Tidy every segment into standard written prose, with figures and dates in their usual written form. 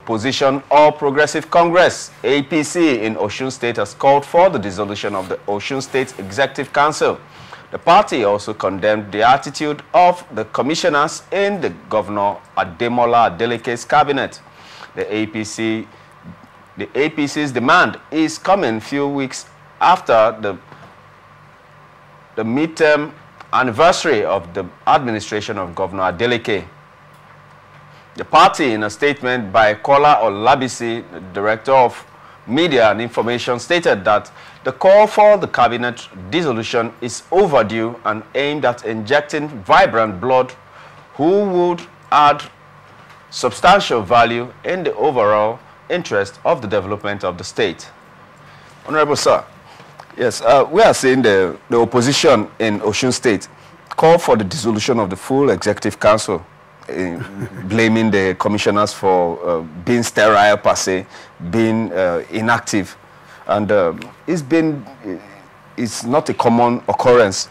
Opposition All Progressive Congress, APC, in Osun State has called for the dissolution of the Osun State Executive Council. The party also condemned the attitude of the commissioners in the Governor Ademola Adeleke's cabinet. The APC's demand is coming few weeks after the midterm anniversary of the administration of Governor Adeleke. The party, in a statement by Kola Olabisi, the Director of Media and Information, stated that the call for the cabinet dissolution is overdue and aimed at injecting vibrant blood who would add substantial value in the overall interest of the development of the state. Honorable Sir, yes, we are saying the opposition in Osun State call for the dissolution of the full Executive Council, blaming the commissioners for being sterile per se, being inactive, and it's not a common occurrence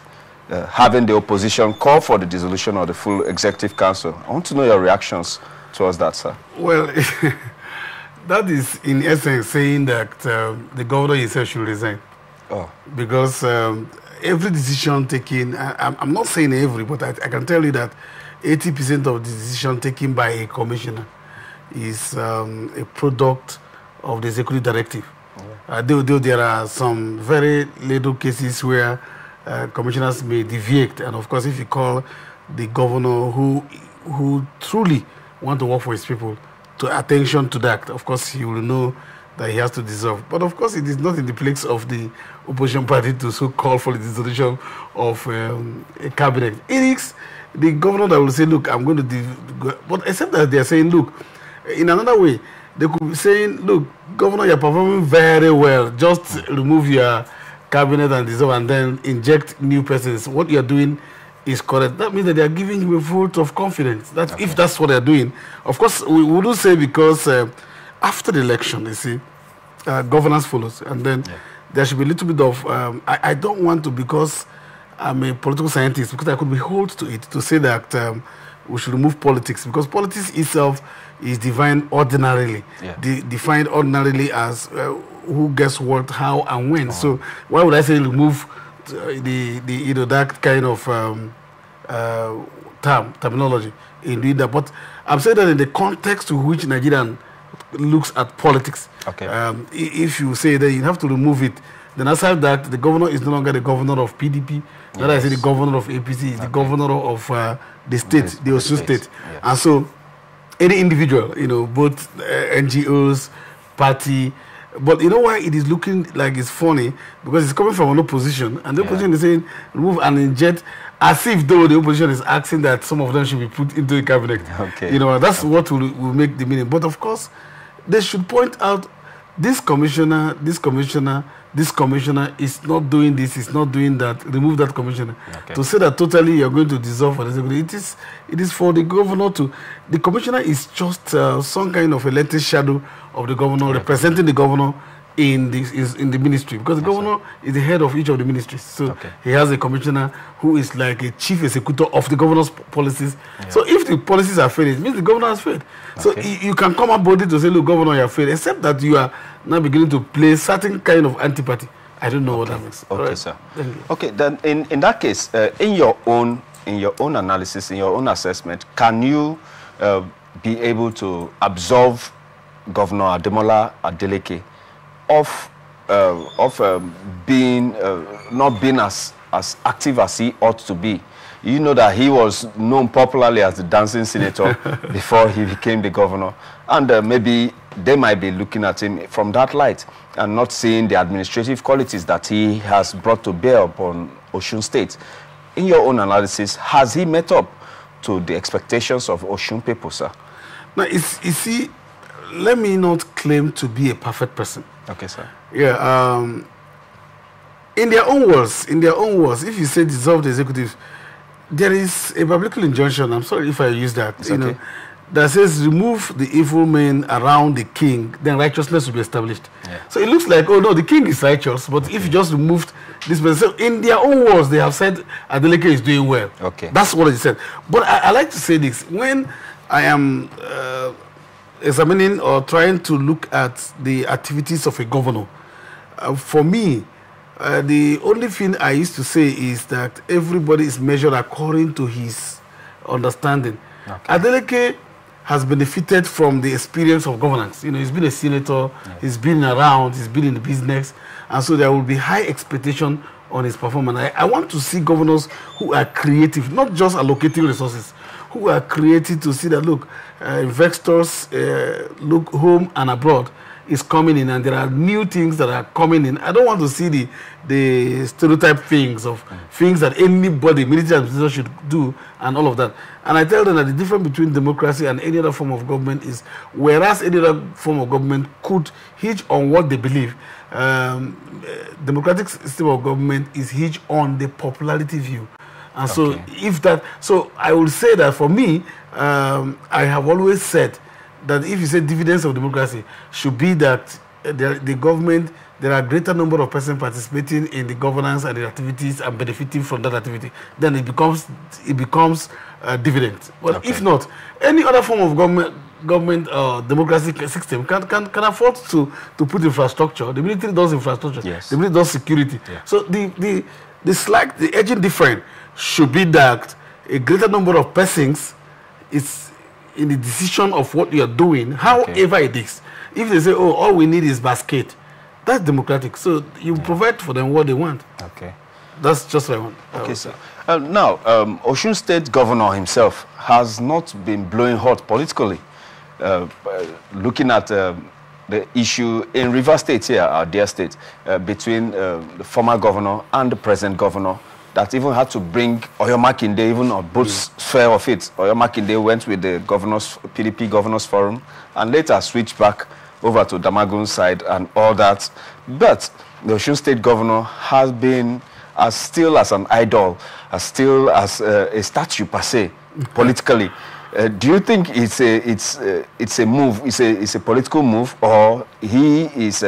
having the opposition call for the dissolution of the full Executive Council. I want to know your reactions towards that, sir. Well, that is in essence saying that the governor himself should resign. Oh. Because every decision taken, I'm not saying every, but I can tell you that 80% of the decision taken by a commissioner is a product of the executive directive. Yeah. Though there are some very little cases where commissioners may deviate, and of course if you call the governor who truly want to work for his people to attention to that, of course he will know that he has to dissolve. But of course it is not in the place of the opposition party to so call for the dissolution of a cabinet. It is the governor that will say, look, I'm going to... But except that they are saying, look, in another way, they could be saying, look, governor, you're performing very well. Just remove your cabinet and dissolve and then inject new persons. What you're doing is correct. That means that they are giving him a vote of confidence. That okay. If that's what they're doing. Of course, we wouldn't say because after the election, you see, governance follows. And then there should be a little bit of... I don't want to, because I'm a political scientist, because I could be held to it to say that we should remove politics, because politics itself is defined ordinarily, defined ordinarily as who gets what, how, and when. So why would I say remove that kind of terminology in doing that? But I'm saying that in the context to which Nigerian looks at politics, okay. If you say that you have to remove it, then aside that, the governor is no longer the governor of PDP. That I say the governor of APC is the governor of the state, the Osun State. Yes. And so any individual, both NGOs, party, but you know why it is looking like it's funny? Because it's coming from an opposition, and the opposition is saying remove and inject, as if though the opposition is asking that some of them should be put into the cabinet. Okay. That's what will make the meaning. But of course, they should point out this commissioner is not doing this, is not doing that, remove that commissioner. Okay. To say that totally you're going to dissolve for the executive, it is for the governor to... The commissioner is just some kind of a latest shadow of the governor, representing the governor in the ministry, because the governor is the head of each of the ministries. So he has a commissioner who is like a chief executor of the governor's policies. Yeah. So if the policies are failed, it means the governor has failed. So you can come up boldly to say, look, governor, you have failed, except that you are now beginning to play certain kind of antipathy. I don't know what that means. Okay, sir. Okay, then in that case, in your own analysis, in your own assessment, can you be able to absolve Governor Ademola Adeleke of being not being as active as he ought to be? You know that he was known popularly as the dancing senator before he became the governor, and maybe they might be looking at him from that light and not seeing the administrative qualities that he has brought to bear upon Osun State. In your own analysis, has he met up to the expectations of Osun people, sir? Now, you see, let me not claim to be a perfect person. Okay, sir. Yeah. In their own words, if you say dissolve the executive, there is a biblical injunction. I'm sorry if I use that. Okay. That says, remove the evil men around the king, then righteousness will be established. Yeah. So it looks like, oh no, the king is righteous, but if you just removed this person, so in their own words, they have said Adeleke is doing well. Okay. That's what they said. But I like to say this: when I am examining or trying to look at the activities of a governor, for me, the only thing I used to say is that everybody is measured according to his understanding. Okay. Adeleke has benefited from the experience of governance. You know, he's been a senator, he's been around, he's been in the business, and so there will be high expectation on his performance. I want to see governors who are creative, not just allocating resources, who are creative to see that, look, investors look home and abroad is coming in, and there are new things that are coming in. I don't want to see the stereotype things of things that anybody, military administration should do and all of that. And I tell them that the difference between democracy and any other form of government is, whereas any other form of government could hinge on what they believe, democratic system of government is hinged on the popularity view. And so if that, so I will say that for me, I have always said that if you say dividends of democracy should be that the government, there are a greater number of persons participating in the governance and the activities and benefiting from that activity, then it becomes dividend. But if not, any other form of government democratic system can afford to put infrastructure. The military does infrastructure. Yes. The military does security. Yeah. So the edging difference should be that a greater number of persons is in the decision of what you are doing, however it is. If they say, oh, all we need is basket, that's democratic. So you provide for them what they want. Okay. That's just what I want. Okay, sir. Now, Osun State governor himself has not been blowing hot politically. Looking at the issue in Rivers State here, our dear state, between the former governor and the present governor, that even had to bring Oyo Makinde even on both sphere of it. Oyo Makinde went with the PDP Governors Forum and later switched back over to Damagun's side and all that. But the Osun State governor has been still as an idol, still as a statue per se, politically. Do you think it's a move, it's a political move, or he is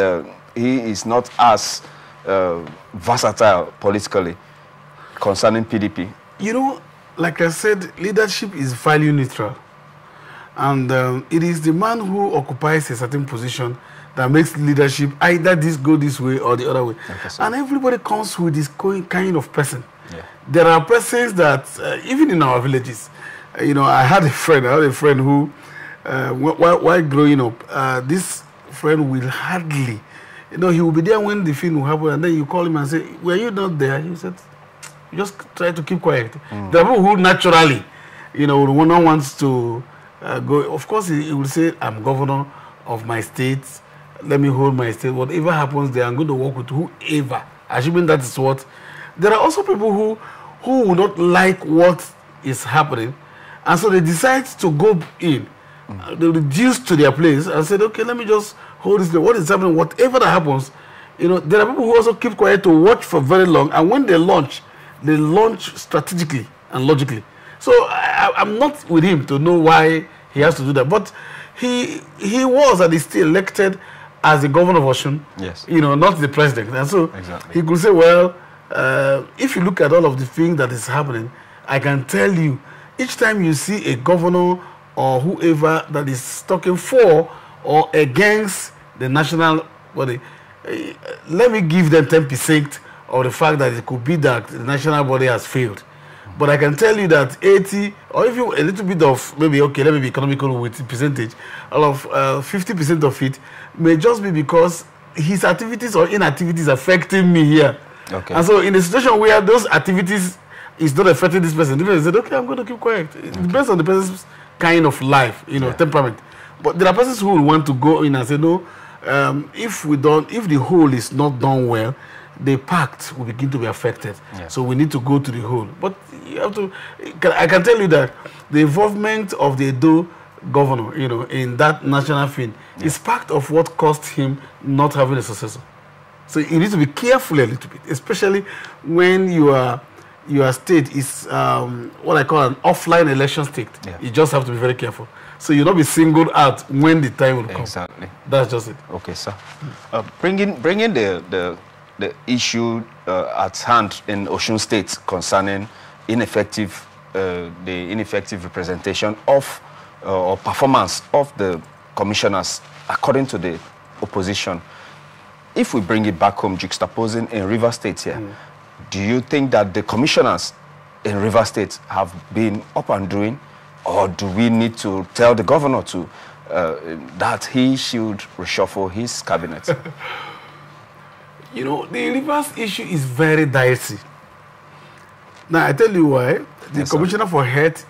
not as versatile politically concerning PDP? You know, like I said, leadership is value neutral. And it is the man who occupies a certain position that makes leadership either go this way or the other way. And everybody comes with this kind of person. Yeah. There are persons that, even in our villages, you know, I had a friend who, while growing up, this friend will hardly, you know, he will be there when the thing will happen, and then you call him and say, were you not there? He said, just try to keep quiet. There are people who naturally, you know, one wants to go. Of course, he will say, I'm governor of my state. Let me hold my state. Whatever happens there, I'm going to work with whoever. Assuming that is what. There are also people who will not like what is happening, and so they decide to go in. They reduce to their place and said, okay, let me just hold this. What is happening? Whatever that happens, you know, there are people who also keep quiet to watch for very long, and when they launch strategically and logically. So I'm not with him to know why he has to do that. But he was and is still elected as the governor of Osun. Yes. You know, not the president. And so he could say, well, if you look at all of the things that is happening, I can tell you, each time you see a governor or whoever that is talking for or against the national body, let me give them 10% of the fact that it could be that the national body has failed. But I can tell you that 80, or even a little bit of, maybe, okay, let me be economical with the percentage, all of 50% of it may just be because his activities or inactivities affecting me here. Okay. And so in a situation where those activities is not affecting this person, the person said, okay, I'm going to keep quiet. It depends on the person's kind of life, you know, temperament. But there are persons who will want to go in and say, no, if the whole is not done well, the pact will begin to be affected. Yeah. So we need to go to the whole. But you have to, I can tell you that the involvement of the Edo governor, you know, in that national thing is part of what cost him not having a successor. So you need to be careful a little bit, especially when your state is what I call an offline election state. Yeah. You just have to be very careful. So you'll not be singled out when the time will come. Exactly. That's just it. Okay, sir. Bringing the issue at hand in Osun State concerning the ineffective representation of or performance of the commissioners, according to the opposition. If we bring it back home, juxtaposing in River State here, do you think that the commissioners in River State have been up and doing, or do we need to tell the governor to that he should reshuffle his cabinet? You know, the Rivers issue is very dicey. Now, I tell you why. The Commissioner for Health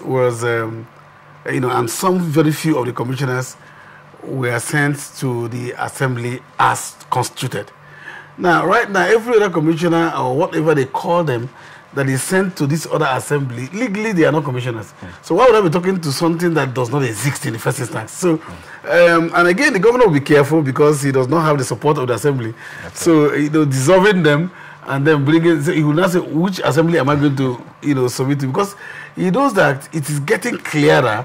was, you know, and some very few of the commissioners were sent to the assembly as constituted. Now, right now, every other commissioner or whatever they call them that is sent to this other assembly, legally they are not commissioners. So why would I be talking to something that does not exist in the first instance? So, and again, the governor will be careful because he does not have the support of the assembly. Okay. So, you know, dissolving them and then bringing, so he will not say, which assembly am I going to, you know, submit to? Because he knows that it is getting clearer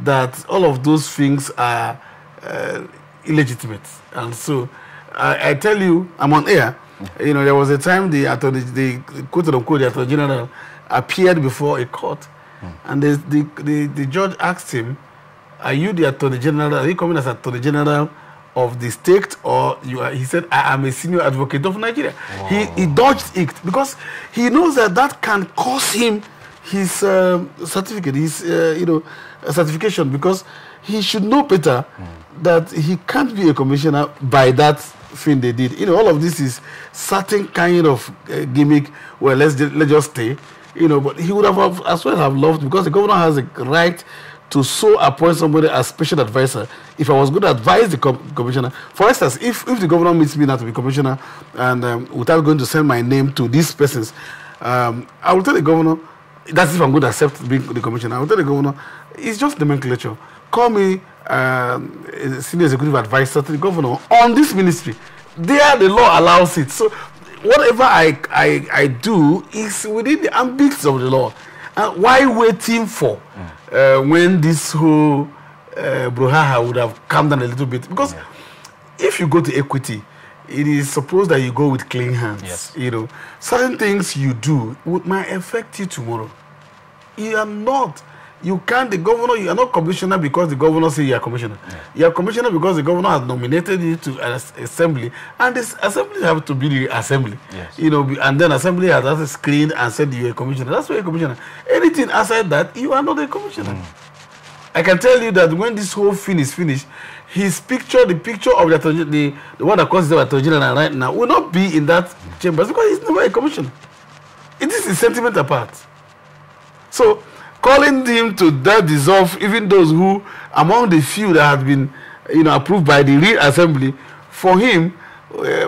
that all of those things are illegitimate. And so, I tell you, I'm on air. You know, there was a time the quote-unquote, the Attorney General appeared before a court, and the judge asked him, are you the Attorney General, are you coming as Attorney General of the state, or you are? He said, I am a senior advocate of Nigeria. Wow. He dodged it because he knows that that can cost him his certificate, his you know, certification, because he should know better that he can't be a commissioner by that thing they did. You know, all of this is certain kind of gimmick where let's just stay, you know, but he would have as well have loved, because the governor has a right to so appoint somebody as special advisor. If I was going to advise the commissioner, for instance, if the governor meets me now to be commissioner and without going to send my name to these persons, I will tell the governor, that's if I'm going to accept being the commissioner, I will tell the governor, it's just nomenclature. Call me senior executive advisor to the governor on this ministry. There the law allows it. So whatever I do is within the ambits of the law. Why waiting for when this whole brouhaha would have calmed down a little bit? Because if you go to equity, it is supposed that you go with clean hands. Yes. You know, certain things you do might affect you tomorrow. You are not. You can't, the governor, you are not commissioner because the governor says you are commissioner. You are commissioner because the governor has nominated you to an assembly, and this assembly have to be the assembly. Yes. You know, and then assembly has screened and said you are a commissioner. That's why you're a commissioner. Anything outside that, you are not a commissioner. I can tell you that when this whole thing is finished, his picture, the picture of the one that calls himself Attorney General right now, will not be in that chamber because he's never a commissioner. It is a sentiment apart. So, calling him to that dissolve even those who, among the few that have been, you know, approved by the real assembly, for him,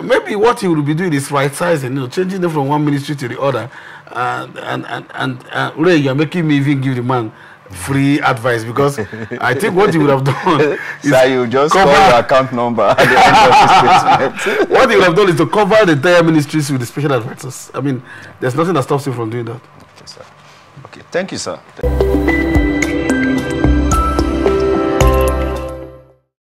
maybe what he will be doing is right sizing, you know, changing them from one ministry to the other, and Ray, you're making me even give the man free advice, because I think what he would have done is so you just call your account number at the end of his statement. What he would have done is to cover the entire ministries with the special advisors. I mean, there's nothing that stops him from doing that. Okay, sir. Okay, thank you, sir.